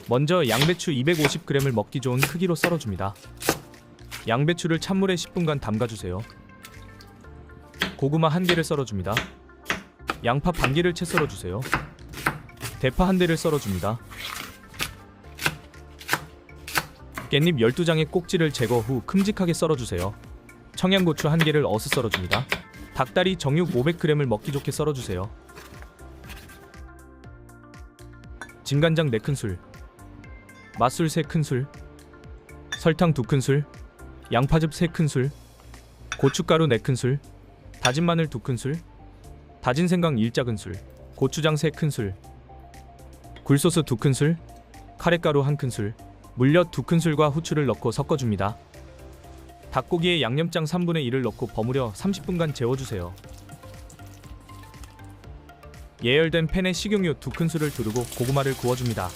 먼저 양배추 250g을 먹기 좋은 크기로 썰어줍니다. 양배추를 찬물에 10분간 담가주세요. 고구마 1개를 썰어줍니다. 양파 반개를 채 썰어주세요. 대파 1대를 썰어줍니다. 깻잎 12장의 꼭지를 제거 후 큼직하게 썰어주세요. 청양고추 1개를 어슷 썰어줍니다. 닭다리 정육 500g을 먹기 좋게 썰어주세요. 진간장 4큰술, 맛술 3큰술, 설탕 2큰술, 양파즙 3큰술, 고춧가루 4큰술, 다진 마늘 2큰술, 다진 생강 1작은술, 고추장 3큰술, 굴소스 2큰술, 카레가루 1큰술, 물엿 2큰술과 후추를 넣고 섞어줍니다. 닭고기에 양념장 3분의 1을 넣고 버무려 30분간 재워주세요. 예열된 팬에 식용유 2큰술을 두르고 고구마를 구워줍니다.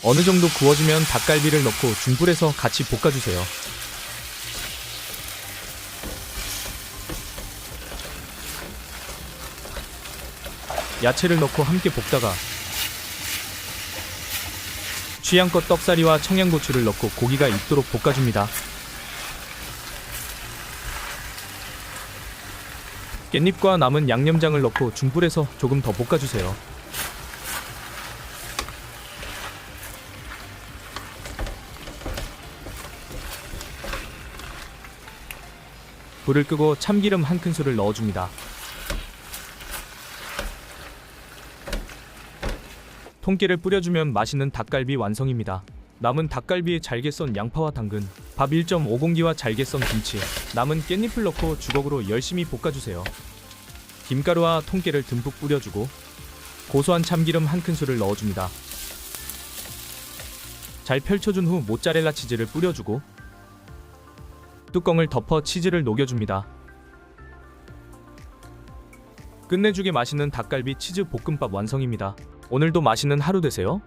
어느 정도 구워지면 닭갈비를 넣고 중불에서 같이 볶아주세요. 야채를 넣고 함께 볶다가 취향껏 떡사리와 청양고추를 넣고 고기가 익도록 볶아줍니다. 깻잎과 남은 양념장을 넣고 중불에서 조금 더 볶아주세요. 불을 끄고 참기름 1큰술을 넣어줍니다. 통깨를 뿌려주면 맛있는 닭갈비 완성입니다. 남은 닭갈비에 잘게 썬 양파와 당근, 밥 1.5공기와 잘게 썬 김치, 남은 깻잎을 넣고 주걱으로 열심히 볶아주세요. 김가루와 통깨를 듬뿍 뿌려주고 고소한 참기름 1큰술을 넣어줍니다. 잘 펼쳐준 후 모짜렐라 치즈를 뿌려주고 뚜껑을 덮어 치즈를 녹여줍니다. 끝내주게 맛있는 닭갈비 치즈 볶음밥 완성입니다. 오늘도 맛있는 하루 되세요.